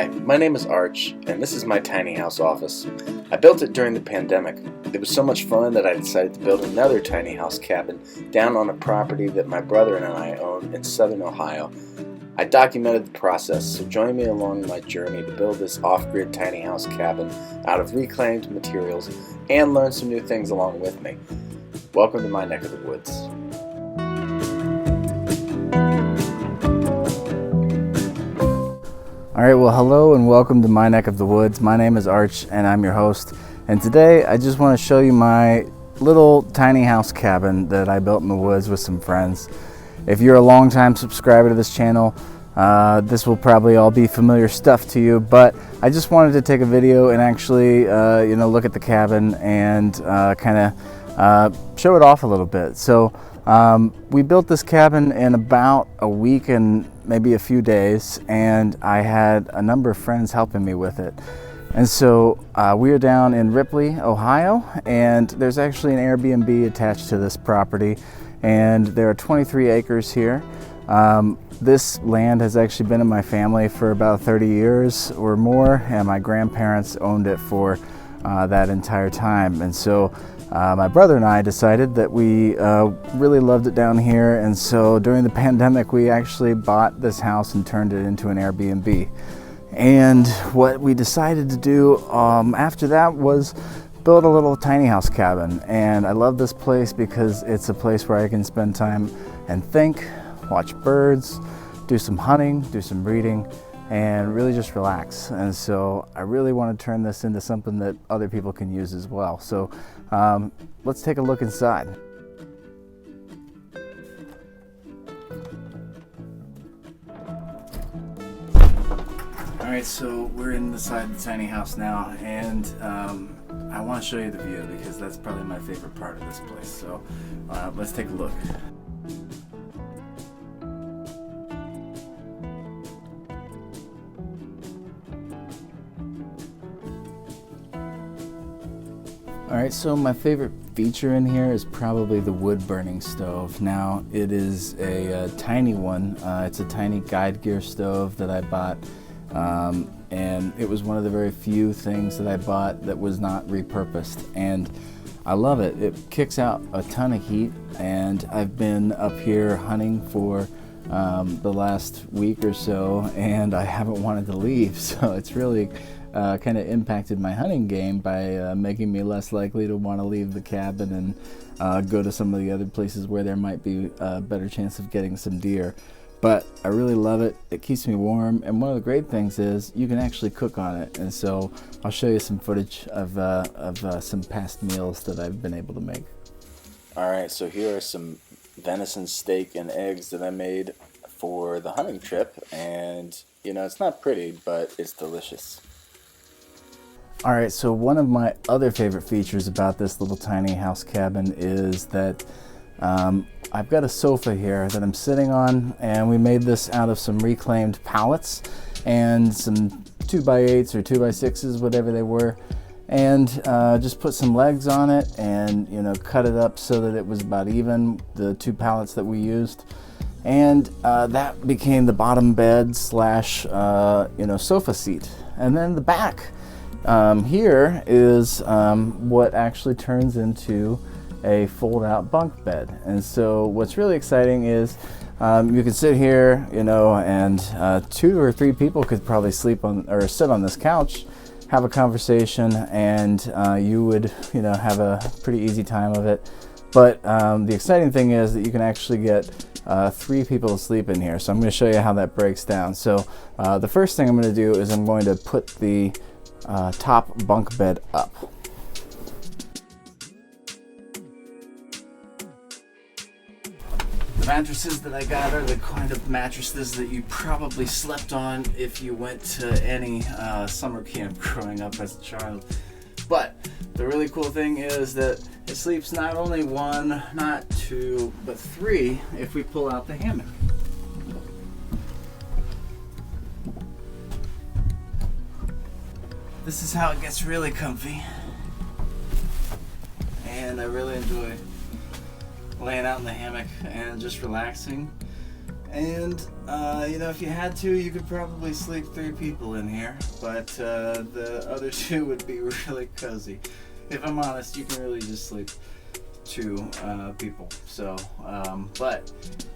Hi, my name is Arch, and this is my tiny house office. I built it during the pandemic. It was so much fun that I decided to build another tiny house cabin down on a property that my brother and I own in southern Ohio. I documented the process, so join me along my journey to build this off-grid tiny house cabin out of reclaimed materials and learn some new things along with me. Welcome to my neck of the woods. Alright, well hello and welcome to my neck of the woods. My name is Arch and I'm your host. And today I just want to show you my little tiny house cabin that I built in the woods with some friends. If you're a long-time subscriber to this channel, this will probably all be familiar stuff to you, but I just wanted to take a video and actually look at the cabin and kind of show it off a little bit. So we built this cabin in about a week and maybe a few days, and I had a number of friends helping me with it. And so we are down in Ripley, Ohio, and there's actually an Airbnb attached to this property, and there are 23 acres here. This land has actually been in my family for about 30 years or more, and my grandparents owned it for that entire time. And so my brother and I decided that we really loved it down here, and so during the pandemic we actually bought this house and turned it into an Airbnb. And what we decided to do after that was build a little tiny house cabin. And I love this place because it's a place where I can spend time and think, watch birds, do some hunting, do some reading, and really just relax. And so I really want to turn this into something that other people can use as well. So let's take a look inside. All right, so we're inside the tiny house now, and I want to show you the view because that's probably my favorite part of this place. So let's take a look. Alright, so my favorite feature in here is probably the wood burning stove. Now, it is a tiny one. It's a tiny guide gear stove that I bought, and it was one of the very few things that I bought that was not repurposed, and I love it. It kicks out a ton of heat, and I've been up here hunting for the last week or so, and I haven't wanted to leave, so it's really kind of impacted my hunting game by making me less likely to want to leave the cabin and go to some of the other places where there might be a better chance of getting some deer. But I really love it. It keeps me warm, and one of the great things is you can actually cook on it. And so I'll show you some footage of some past meals that I've been able to make. Alright, so here are some venison steak and eggs that I made for the hunting trip, and it's not pretty, but it's delicious. Alright, so one of my other favorite features about this little tiny house cabin is that I've got a sofa here that I'm sitting on, and we made this out of some reclaimed pallets and some 2x8s or 2x6s, whatever they were, and just put some legs on it and cut it up so that it was about even, the two pallets that we used. And that became the bottom bed slash sofa seat. And then the back here is what actually turns into a fold-out bunk bed. And so what's really exciting is you can sit here, and 2 or 3 people could probably sleep on or sit on this couch, have a conversation, and you would have a pretty easy time of it. But the exciting thing is that you can actually get 3 people to sleep in here. So I'm going to show you how that breaks down. So the first thing I'm going to do is I'm going to put the top bunk bed up. The mattresses that I got are the kind of mattresses that you probably slept on if you went to any summer camp growing up as a child. But the really cool thing is that it sleeps not only 1, not 2, but 3 if we pull out the hammock. This is how it gets really comfy, and I really enjoy laying out in the hammock and just relaxing And, if you had to, you could probably sleep 3 people in here, but the other 2 would be really cozy. If I'm honest, you can really just sleep 2 people. So, but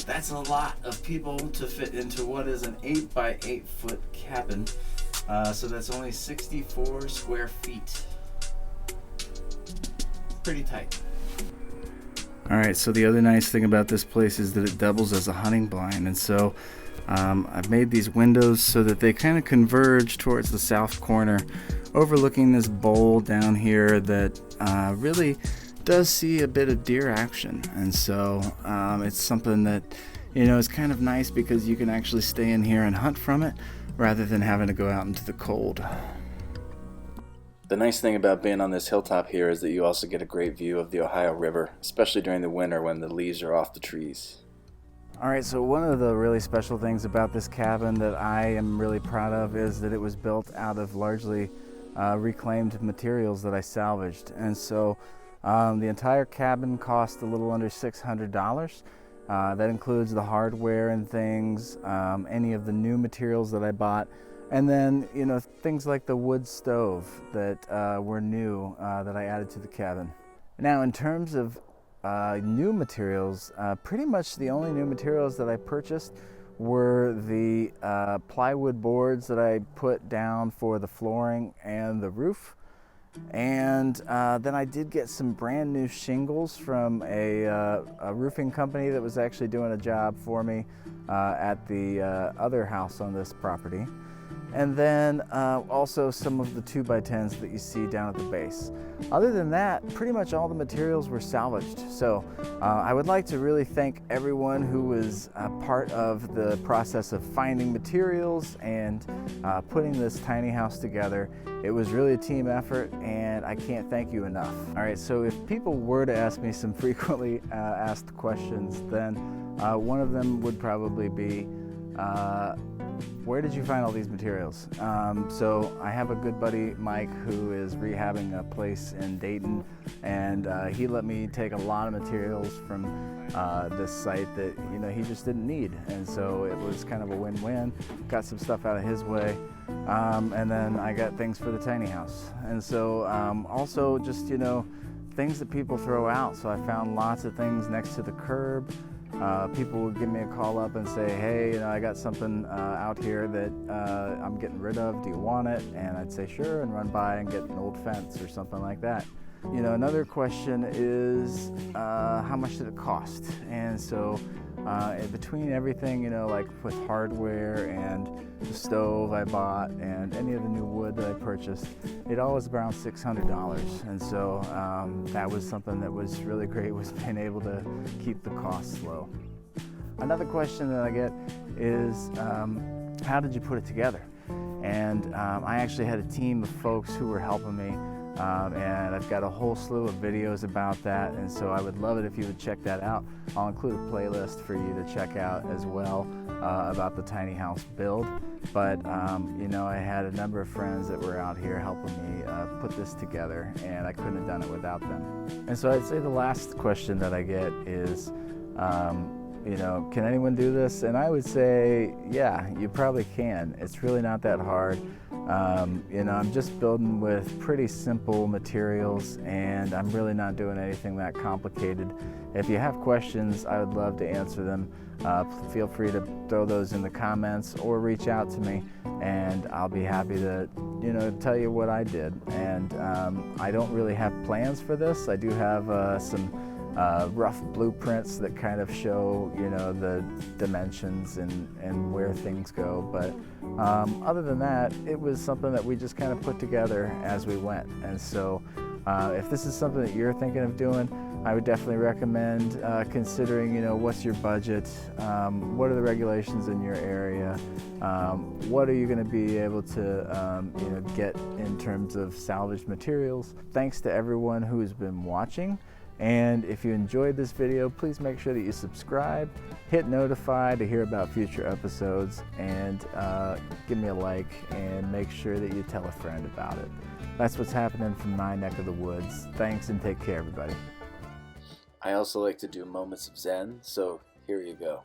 that's a lot of people to fit into what is an 8 by 8 foot cabin. So that's only 64 square feet. Pretty tight. Alright, so the other nice thing about this place is that it doubles as a hunting blind, and so I've made these windows so that they kind of converge towards the south corner, overlooking this bowl down here that really does see a bit of deer action. And so it's something that is kind of nice because you can actually stay in here and hunt from it rather than having to go out into the cold. The nice thing about being on this hilltop here is that you also get a great view of the Ohio River, especially during the winter when the leaves are off the trees. Alright, so one of the really special things about this cabin that I am really proud of is that it was built out of largely reclaimed materials that I salvaged. And so the entire cabin cost a little under $600. That includes the hardware and things, any of the new materials that I bought, and then things like the wood stove that were new that I added to the cabin. Now, in terms of new materials, pretty much the only new materials that I purchased were the plywood boards that I put down for the flooring and the roof. And then I did get some brand new shingles from a roofing company that was actually doing a job for me at the other house on this property. And then also some of the 2x10s that you see down at the base. Other than that, pretty much all the materials were salvaged. So I would like to really thank everyone who was part of the process of finding materials and putting this tiny house together. It was really a team effort, and I can't thank you enough. All right, so if people were to ask me some frequently asked questions, then one of them would probably be, where did you find all these materials? So I have a good buddy, Mike, who is rehabbing a place in Dayton, and he let me take a lot of materials from this site that he just didn't need, and so it was kind of a win-win. Got some stuff out of his way, and then I got things for the tiny house. And so also just things that people throw out. So I found lots of things next to the curb. People would give me a call up and say, hey, I got something out here that I'm getting rid of. Do you want it? And I'd say sure, and run by and get an old fence or something like that. Another question is how much did it cost? And so between everything, like with hardware and the stove I bought and any of the new wood that I purchased, it all was around $600. And so that was something that was really great, was being able to keep the costs low. Another question that I get is, how did you put it together? And I actually had a team of folks who were helping me. And I've got a whole slew of videos about that, and so I would love it if you would check that out. I'll include a playlist for you to check out as well about the tiny house build. But I had a number of friends that were out here helping me put this together, and I couldn't have done it without them. And so I'd say the last question that I get is, can anyone do this? And I would say, yeah, you probably can. It's really not that hard. I'm just building with pretty simple materials, and I'm really not doing anything that complicated. If you have questions, I would love to answer them. Feel free to throw those in the comments or reach out to me, and I'll be happy to, tell you what I did. And I don't really have plans for this. I do have some rough blueprints that kind of show, the dimensions and where things go. But other than that, it was something that we just kind of put together as we went. And so if this is something that you're thinking of doing, I would definitely recommend considering, what's your budget, what are the regulations in your area, what are you going to be able to, get in terms of salvaged materials. Thanks to everyone who has been watching. And if you enjoyed this video, please make sure that you subscribe, hit notify to hear about future episodes, and give me a like, and make sure that you tell a friend about it. That's what's happening from my neck of the woods. Thanks, and take care, everybody. I also like to do moments of Zen, so here you go.